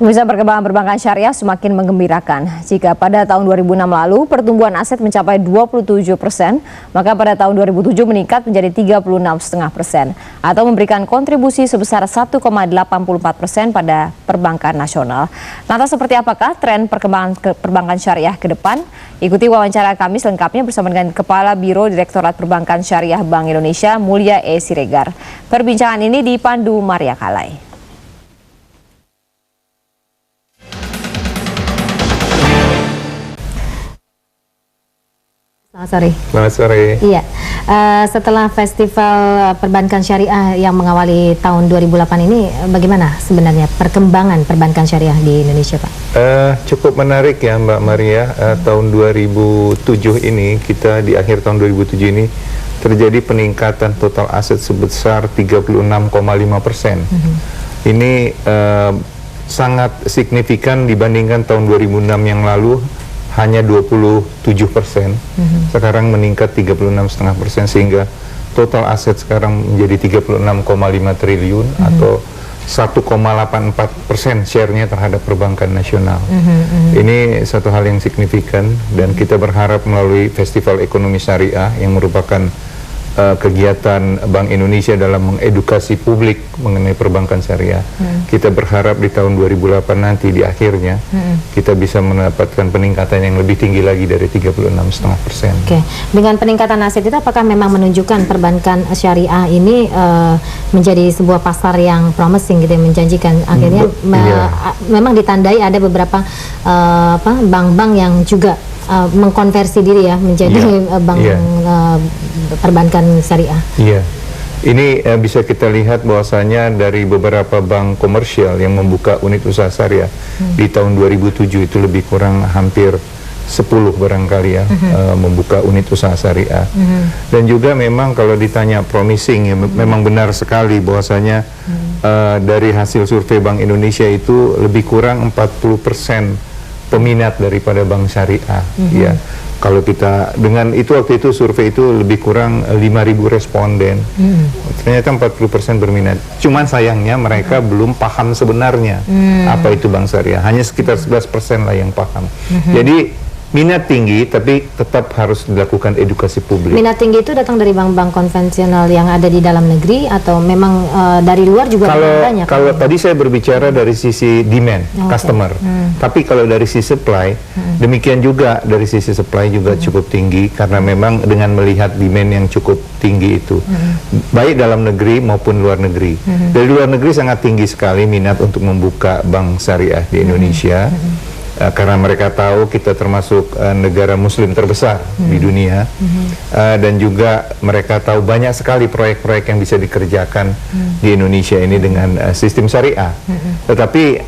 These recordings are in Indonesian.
Pemirsa, perkembangan perbankan syariah semakin menggembirakan. Jika pada tahun 2006 lalu pertumbuhan aset mencapai 27%, maka pada tahun 2007 meningkat menjadi 36,5% atau memberikan kontribusi sebesar 1,84% pada perbankan nasional. Lantas seperti apakah tren perkembangan perbankan syariah ke depan? Ikuti wawancara kami selengkapnya bersama dengan Kepala Biro Direktorat Perbankan Syariah Bank Indonesia, Mulya E. Siregar. Perbincangan ini dipandu Maria Kalai. Selamat sore. Selamat sore. Iya, setelah Festival Perbankan Syariah yang mengawali tahun 2008 ini, bagaimana sebenarnya perkembangan perbankan syariah di Indonesia, Pak? Cukup menarik ya Mbak Maria. Tahun 2007 ini, kita di akhir tahun 2007 ini terjadi peningkatan total aset sebesar 36,5%. Ini sangat signifikan dibandingkan tahun 2006 yang lalu, hanya 27%, sekarang meningkat 36,5%, sehingga total aset sekarang menjadi 36,5 triliun atau 1,84% share-nya terhadap perbankan nasional. Ini satu hal yang signifikan, dan kita berharap melalui Festival Ekonomi Syariah yang merupakan kegiatan Bank Indonesia dalam mengedukasi publik mengenai perbankan syariah. Kita berharap di tahun 2008 nanti di akhirnya kita bisa mendapatkan peningkatan yang lebih tinggi lagi dari 36,5%. Oke, dengan peningkatan aset itu apakah memang menunjukkan perbankan syariah ini menjadi sebuah pasar yang promising gitu, menjanjikan? Akhirnya memang ditandai ada beberapa bank-bank yang juga mengkonversi diri ya menjadi bank perbankan syariah. Iya. Ini bisa kita lihat bahwasanya dari beberapa bank komersial yang membuka unit usaha syariah di tahun 2007 itu lebih kurang hampir 10 barangkali ya membuka unit usaha syariah. Dan juga memang kalau ditanya promising ya, memang benar sekali bahwasanya dari hasil survei Bank Indonesia itu lebih kurang 40% peminat daripada bank syariah. Ya, kalau kita dengan itu, waktu itu survei itu lebih kurang 5.000 responden, ternyata 40% berminat. Cuman sayangnya mereka belum paham sebenarnya apa itu bank syariah, hanya sekitar 11% lah yang paham. Jadi minat tinggi, tapi tetap harus dilakukan edukasi publik. Minat tinggi itu datang dari bank-bank konvensional yang ada di dalam negeri, atau memang dari luar juga banyak? Kalau tadi saya berbicara dari sisi demand, customer. Tapi kalau dari sisi supply, demikian juga dari sisi supply juga cukup tinggi, karena memang dengan melihat demand yang cukup tinggi itu, baik dalam negeri maupun luar negeri. Dari luar negeri sangat tinggi sekali minat untuk membuka bank syariah di Indonesia. Karena mereka tahu kita termasuk negara muslim terbesar di dunia, dan juga mereka tahu banyak sekali proyek-proyek yang bisa dikerjakan di Indonesia ini dengan sistem syariah. Tetapi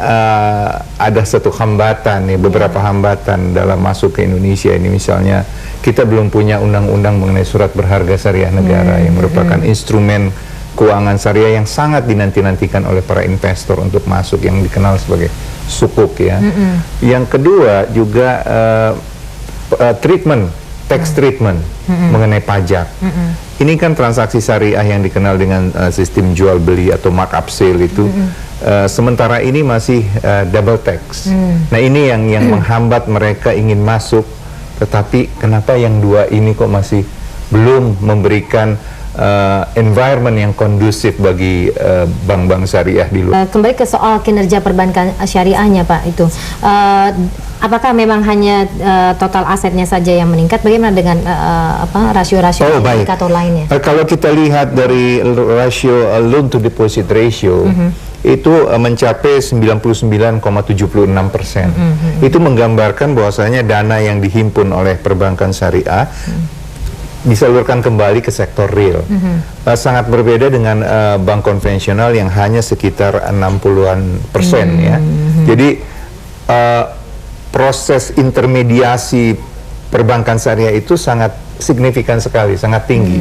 ada satu hambatan, beberapa hambatan dalam masuk ke Indonesia ini. Misalnya kita belum punya undang-undang mengenai surat berharga syariah negara yang merupakan instrumen keuangan syariah yang sangat dinanti-nantikan oleh para investor untuk masuk, yang dikenal sebagai sukuk ya. Yang kedua juga tax treatment mengenai pajak. Ini kan transaksi syariah yang dikenal dengan sistem jual beli atau markup sale itu, sementara ini masih double tax. Nah, ini yang menghambat mereka ingin masuk. Tetapi kenapa yang dua ini kok masih belum memberikan environment yang kondusif bagi bank-bank syariah di luar. Kembali ke soal kinerja perbankan syariahnya, Pak, itu apakah memang hanya total asetnya saja yang meningkat? Bagaimana dengan rasio-rasio indikator lainnya? Kalau kita lihat dari rasio loan to deposit ratio, itu mencapai 99,76%. Itu menggambarkan bahwasanya dana yang dihimpun oleh perbankan syariah disalurkan kembali ke sektor real. Sangat berbeda dengan bank konvensional yang hanya sekitar 60-an% ya. Jadi proses intermediasi perbankan syariah itu sangat signifikan sekali, sangat tinggi.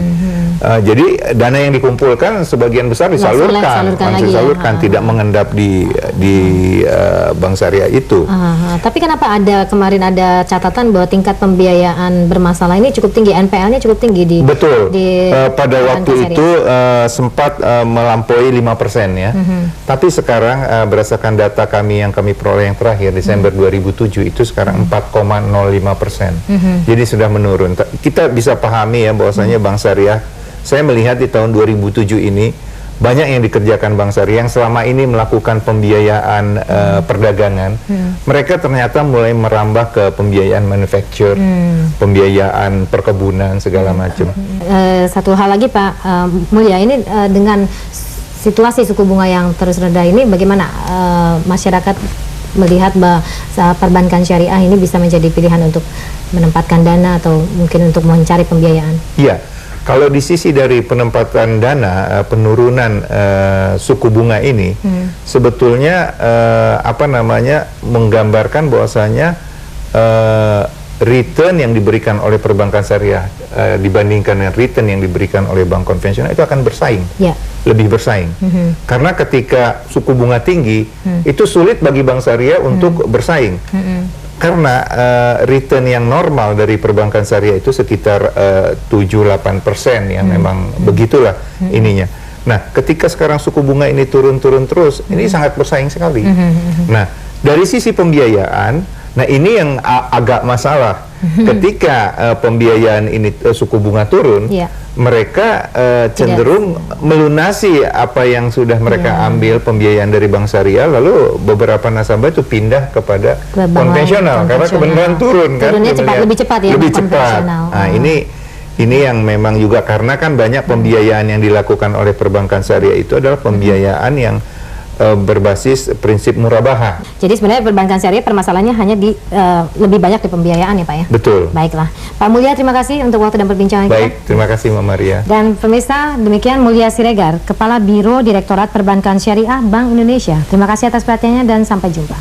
Jadi dana yang dikumpulkan sebagian besar disalurkan, lagi ya. Tidak mengendap di bank syariah itu. Tapi kenapa kemarin ada catatan bahwa tingkat pembiayaan bermasalah ini cukup tinggi, NPL-nya cukup tinggi di Betul. Pada bank waktu syariah itu sempat melampaui 5% ya. Tapi sekarang berdasarkan data kami yang kami peroleh yang terakhir Desember 2007 itu sekarang 4,05%. Jadi sudah menurun. Kita bisa pahami ya bahwasanya bank syariah, saya melihat di tahun 2007 ini banyak yang dikerjakan bank syariah yang selama ini melakukan pembiayaan perdagangan. Mereka ternyata mulai merambah ke pembiayaan manufacture, pembiayaan perkebunan segala macam. Satu hal lagi Pak Mulya, ini dengan situasi suku bunga yang terus rendah ini, bagaimana masyarakat melihat bahwa perbankan syariah ini bisa menjadi pilihan untuk menempatkan dana atau mungkin untuk mencari pembiayaan? Iya. Kalau di sisi dari penempatan dana, penurunan suku bunga ini sebetulnya menggambarkan bahwasanya return yang diberikan oleh perbankan syariah dibandingkan dengan return yang diberikan oleh bank konvensional itu akan bersaing, lebih bersaing. Karena ketika suku bunga tinggi, itu sulit bagi bank syariah untuk bersaing. Karena return yang normal dari perbankan syariah itu sekitar 7-8% yang memang begitulah ininya. Nah, ketika sekarang suku bunga ini turun-turun terus, ini sangat bersaing sekali. Nah, dari sisi pembiayaan, nah ini yang agak masalah. Ketika pembiayaan ini suku bunga turun, mereka cenderung melunasi apa yang sudah mereka ambil pembiayaan dari bank syariah, lalu beberapa nasabah itu pindah kepada konvensional karena kebenaran turun kan, lebih cepat ya, lebih cepat. Nah, ini yang memang juga karena kan banyak pembiayaan yang dilakukan oleh perbankan syariah itu adalah pembiayaan yang berbasis prinsip murabaha. Jadi sebenarnya perbankan syariah permasalahannya hanya di lebih banyak di pembiayaan ya Pak ya? Betul. Baiklah. Pak Mulya, terima kasih untuk waktu dan perbincangan kita. Baik, terima kasih Mbak Maria. Dan pemirsa, demikian Mulya Siregar, Kepala Biro Direktorat Perbankan Syariah Bank Indonesia. Terima kasih atas perhatiannya dan sampai jumpa.